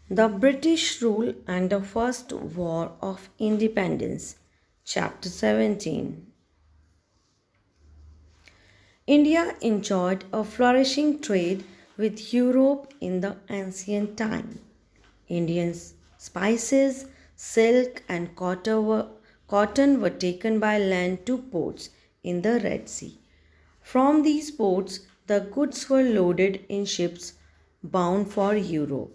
The British Rule and the First War of Independence, Chapter 17. India enjoyed a flourishing trade with Europe in the ancient time. Indian spices, silk, and cotton were taken by land to ports in the Red Sea. From these ports, the goods were loaded in ships bound for Europe.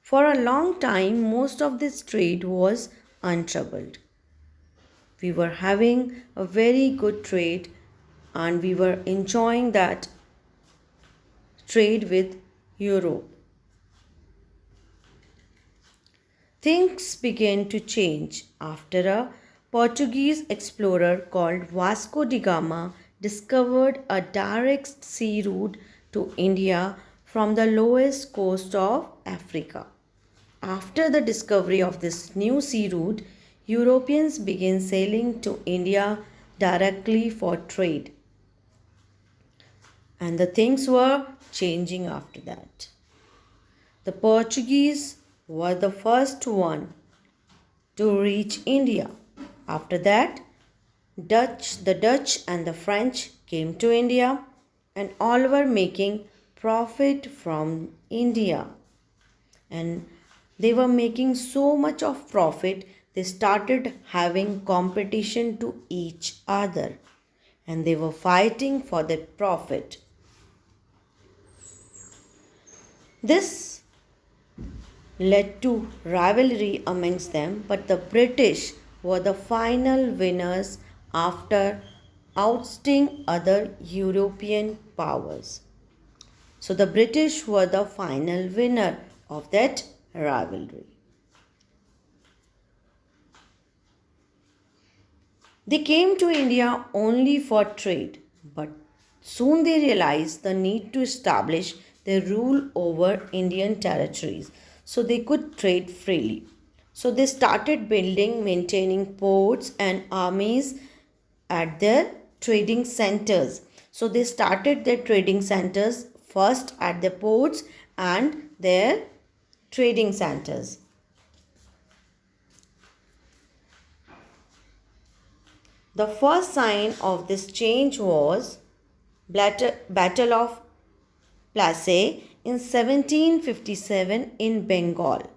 For a long time, most of this trade was untroubled. We were having a very good trade and we were enjoying that trade with Europe. Things began to change after a Portuguese explorer called Vasco da Gama discovered a direct sea route to India from the lowest coast of Africa. After the discovery of this new sea route, Europeans began sailing to India directly for trade. And the things were changing after that. The Portuguese were the first one to reach India. After that, the Dutch and the French came to India and all were making profit from India. And they were making so much of profit, they started having competition to each other and they were fighting for their profit. This led to rivalry amongst them, but the British were the final winners after ousting other European powers. So the British were the final winner of that rivalry. They came to India only for trade, but soon they realized the need to establish their rule over Indian territories so they could trade freely. So they started building, maintaining ports and armies at their trading centers. So they started their trading centers first at the ports and their trading centers. The first sign of this change was Battle of Plassey in 1757 in Bengal.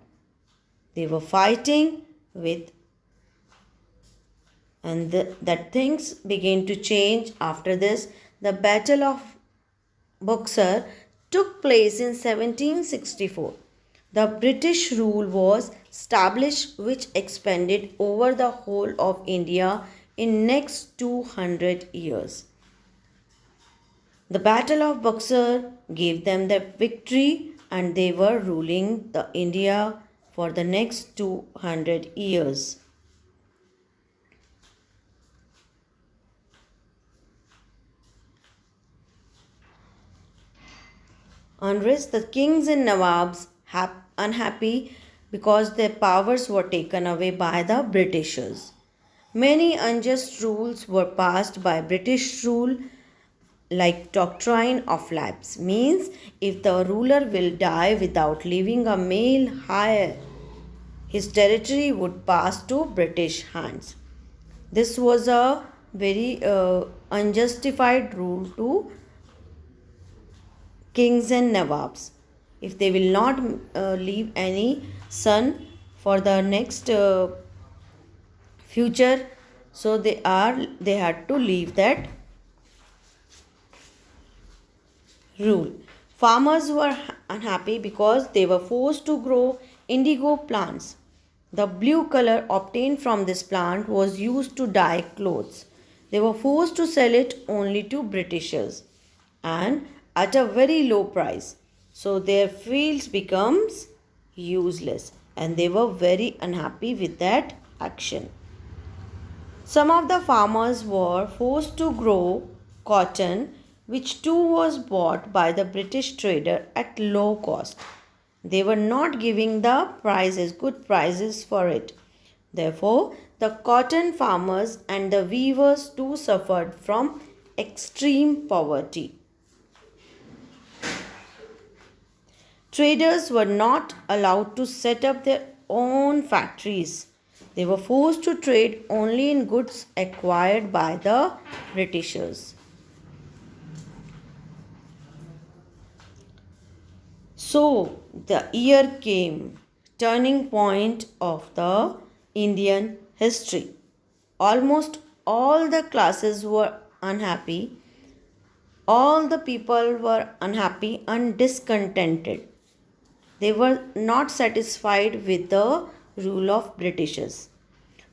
They were fighting with that things began to change after this. The Battle of Buxar took place in 1764. The British rule was established which expanded over the whole of India in next 200 years. The Battle of Buxar gave them the victory and they were ruling the India for the next 200 years. Unrest, the kings and Nawabs unhappy because their powers were taken away by the Britishers. Many unjust rules were passed by British rule like doctrine of lapse means if the ruler will die without leaving a male heir, his territory would pass to British hands. This was a very unjustified rule to kings and nawabs. If they will not leave any son for the next future, so they had to leave that rule. Farmers were unhappy because they were forced to grow indigo plants. The blue color obtained from this plant was used to dye clothes. They were forced to sell it only to Britishers and at a very low price. So their fields becomes useless and they were very unhappy with that action. Some of the farmers were forced to grow cotton, which too was bought by the British trader at low cost. They were not giving the good prices for it. Therefore, the cotton farmers and the weavers too suffered from extreme poverty. Traders were not allowed to set up their own factories. They were forced to trade only in goods acquired by the Britishers. So the year came, turning point of the Indian history. Almost all the classes were unhappy. All the people were unhappy and discontented. They were not satisfied with the rule of Britishers.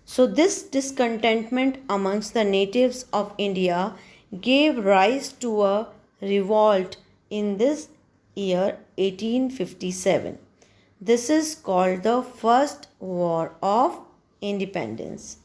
So this discontentment amongst the natives of India gave rise to a revolt in this year 1857. This is called the First War of Independence.